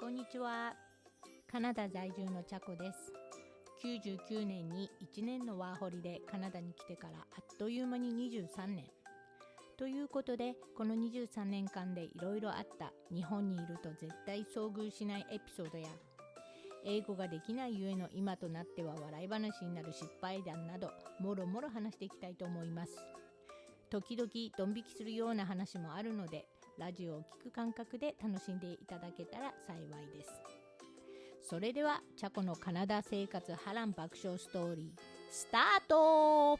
こんにちは。カナダ在住のチャコです。99年に1年のワーホリでカナダに来てからあっという間に23年。ということで、この23年間でいろいろあった日本にいると絶対遭遇しないエピソードや、英語ができないゆえの今となっては笑い話になる失敗談など、もろもろ話していきたいと思います。時々ドン引きするような話もあるので、ラジオを聞く感覚で楽しんでいただけたら幸いです。それではチャコのカナダ生活波乱爆笑ストーリースタート。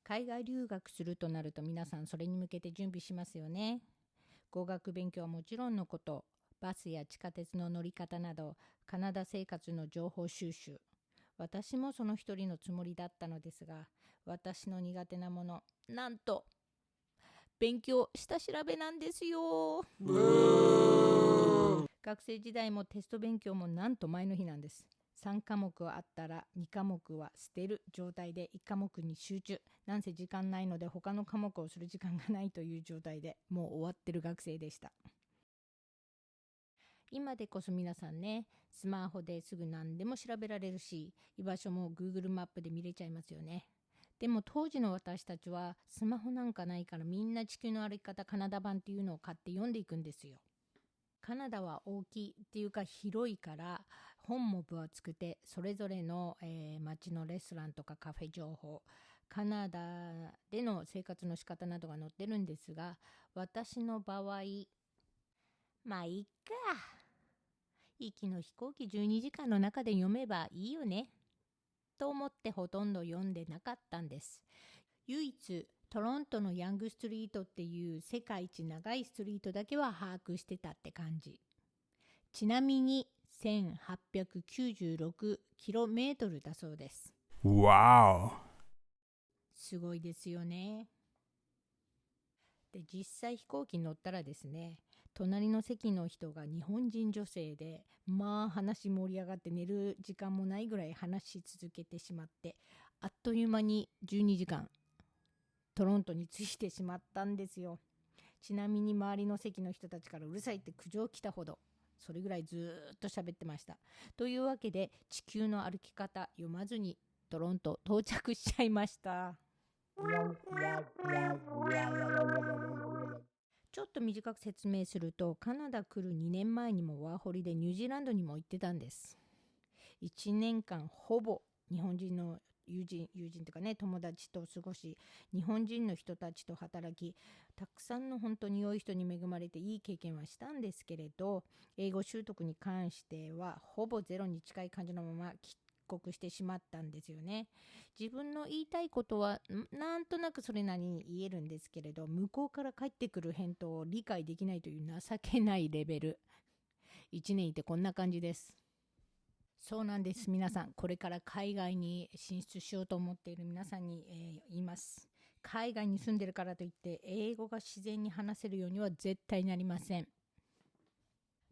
海外留学するとなると皆さんそれに向けて準備しますよね。語学勉強はもちろんのこと、バスや地下鉄の乗り方などカナダ生活の情報収集、私もその一人のつもりだったのですが、私の苦手なもの、なんと勉強下調べなんですよ。学生時代もテスト勉強もなんと前の日なんです。3科目あったら2科目は捨てる状態で1科目に集中。なんせ時間ないので他の科目をする時間がないという状態でもう終わってる学生でした。今でこそ皆さんね、スマホですぐ何でも調べられるし、居場所も Google マップで見れちゃいますよね。でも当時の私たちはスマホなんかないから、みんな地球の歩き方カナダ版っていうのを買って読んでいくんですよ。カナダは大きいっていうか広いから、本も分厚くてそれぞれの、街のレストランとかカフェ情報、カナダでの生活の仕方などが載ってるんですが、私の場合、まあいっか、行きの飛行機12時間の中で読めばいいよねと思ってほとんど読んでなかったんです。唯一トロントのヤングストリートっていう世界一長いストリートだけは把握してたって感じ。ちなみに1896キロメートルだそうです。Wow. すごいですよね。で、実際飛行機に乗ったらですね、隣の席の人が日本人女性で、まあ話盛り上がって寝る時間もないぐらい話し続けてしまって、あっという間に12時間トロントに着いてしまったんですよ。ちなみに周りの席の人たちからうるさいって苦情来たほど、それぐらいずーっと喋ってました。というわけで、地球の歩き方読まずにトロント到着しちゃいました。ちょっと短く説明すると、カナダ来る2年前にもワーホリでニュージーランドにも行ってたんです。1年間ほぼ日本人の友人というかね、友達と過ごし、日本人の人たちと働き、たくさんの本当に良い人に恵まれていい経験はしたんですけれど、英語習得に関してはほぼゼロに近い感じのまま帰国してしまったんですよね。自分の言いたいことはなんとなくそれなりに言えるんですけれど、向こうから返ってくる返答を理解できないという情けないレベル。1年いてこんな感じです。そうなんです。皆さん、これから海外に進出しようと思っている皆さんに、言います。海外に住んでるからといって英語が自然に話せるようには絶対なりません。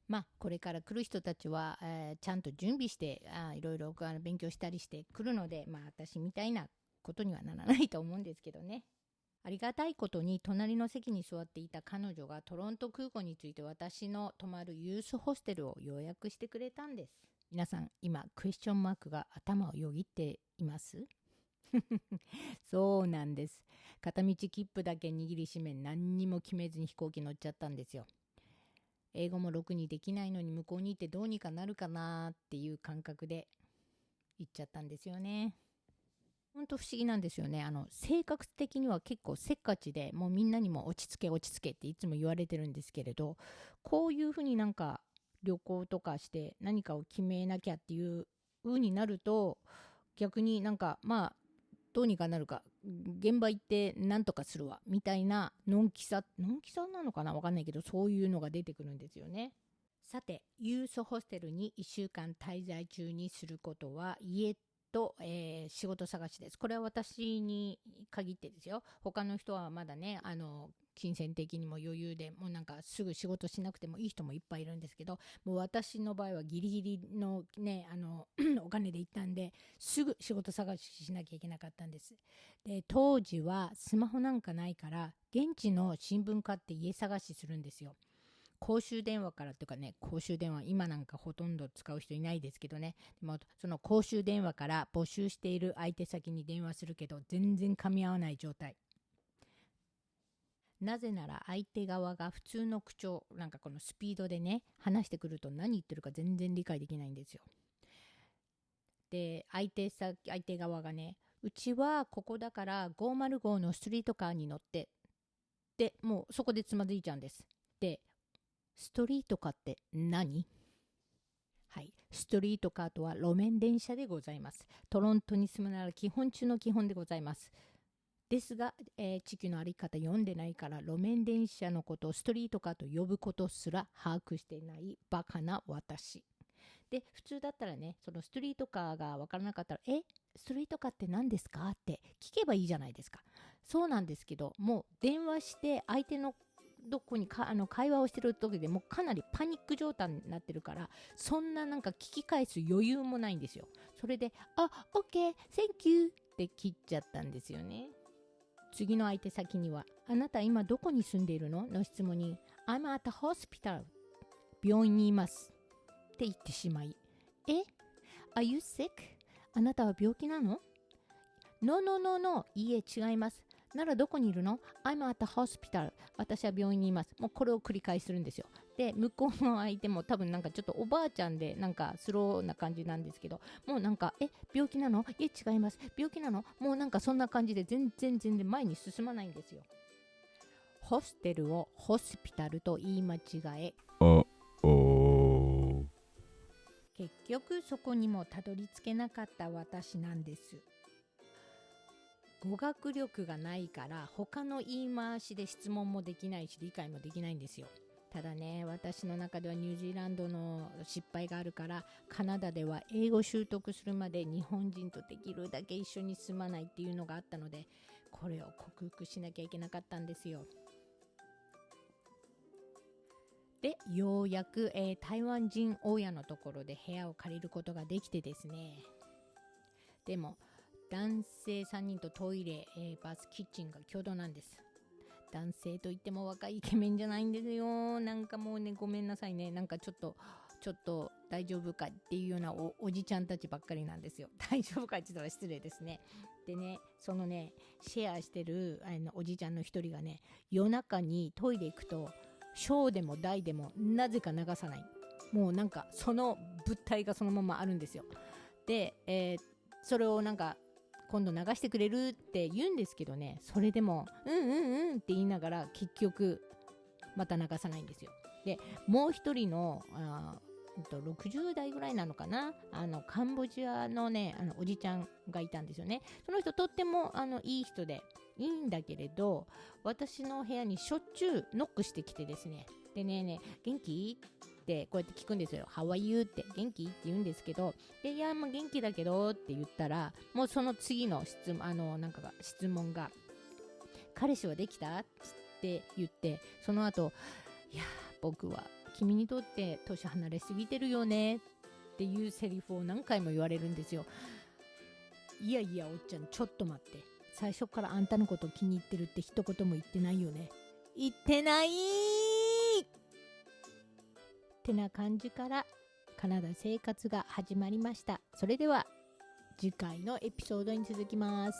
まあこれから来る人たちは、ちゃんと準備していろいろ勉強したりしてくるので、まあ私みたいなことにはならないと思うんですけどね。ありがたいことに隣の席に座っていた彼女がトロント空港について私の泊まるユースホステルを予約してくれたんです。皆さん今クエスチョンマークが頭をよぎっていますそうなんです。片道切符だけ握りしめ何にも決めずに飛行機乗っちゃったんですよ。英語もろくにできないのに向こうに行ってどうにかなるかなっていう感覚で行っちゃったんですよね。ほんと不思議なんですよね。性格的には結構せっかちで、もうみんなにも落ち着け落ち着けっていつも言われてるんですけれど、こういうふうになんか旅行とかして何かを決めなきゃっていう風になると、逆になんかまあどうにかなるか、現場行ってなんとかするわみたいなのんきさなのかな、わかんないけど、そういうのが出てくるんですよね。さて、ユースホステルに1週間滞在中にすることは家と、仕事探しです。これは私に限ってですよ。他の人はまだね、金銭的にも余裕で、もうなんかすぐ仕事しなくてもいい人もいっぱいいるんですけど、もう私の場合はギリギリのね、お金で行ったんで、すぐ仕事探ししなきゃいけなかったんです。で、当時はスマホなんかないから、現地の新聞買って家探しするんですよ。公衆電話からというかね、公衆電話今なんかほとんど使う人いないですけどね、でもその公衆電話から募集している相手先に電話するけど全然噛み合わない状態。なぜなら相手側が普通の口調、なんかこのスピードでね話してくると何言ってるか全然理解できないんですよ。で相手側がね、うちはここだから505のストリートカーに乗ってで、もうそこでつまずいちゃうんです。で、ストリートカーって何？はい、ストリートカーとは路面電車でございます。トロントに住むなら基本中の基本でございます。ですが、地球のあり方読んでないから路面電車のことをストリートカーと呼ぶことすら把握していないバカな私。で、普通だったらね、そのストリートカーが分からなかったら、ストリートカーって何ですかって聞けばいいじゃないですか。そうなんですけど、もう電話して相手のどこにか会話をしてる時でもうかなりパニック状態になってるから、そんななんか聞き返す余裕もないんですよ。それで、OK、Thank you って切っちゃったんですよね。次の相手先には、あなた今どこに住んでいるの？の質問に、I'm at a hospital。病院にいます。って言ってしまい、Are you sick？ あなたは病気なの？ No, no, no, no。 いいえ、違います。ならどこにいるの？ I'm at the hospital。 私は病院にいます。もうこれを繰り返するんですよ。で、向こうの相手も多分なんかちょっとおばあちゃんでなんかスローな感じなんですけど、もうなんか病気なの？いえ、違います。病気なの？もうなんかそんな感じで全然前に進まないんですよ。ホステルをホスピタルと言い間違え、結局そこにもたどり着けなかった私なんです。語学力がないから他の言い回しで質問もできないし理解もできないんですよ。ただね、私の中ではニュージーランドの失敗があるから、カナダでは英語習得するまで日本人とできるだけ一緒に住まないっていうのがあったので、これを克服しなきゃいけなかったんですよ。で、ようやく、台湾人大家のところで部屋を借りることができてですね。でも男性3人とトイレ、バスキッチンが共同なんです。男性といっても若いイケメンじゃないんですよ。なんかもうね、ごめんなさいね。なんかちょっと大丈夫かっていうような おじちゃんたちばっかりなんですよ。大丈夫かって言ったら失礼ですね。でね、そのね、シェアしてるおじちゃんの一人がね、夜中にトイレ行くと小でも大でもなぜか流さない。もうなんかその物体がそのままあるんですよ。で、それをなんか今度流してくれるって言うんですけどね、それでもうんって言いながら結局また流さないんですよ。で、もう一人の60代ぐらいなのかな、カンボジアのねおじちゃんがいたんですよね。その人とってもいい人でいいんだけれど、私の部屋にしょっちゅうノックしてきてですね、でね元気ってこうやって聞くんですよ。 How are you って元気って言うんですけど、でいやもう元気だけどって言ったら、もうその次の質問が彼氏はできたって言って、その後、いや僕は君にとって年離れすぎてるよねっていうセリフを何回も言われるんですよ。いやおっちゃんちょっと待って、最初からあんたのこと気に入ってるって一言も言ってないよね。言ってないってな感じからカナダ生活が始まりました。それでは次回のエピソードに続きます。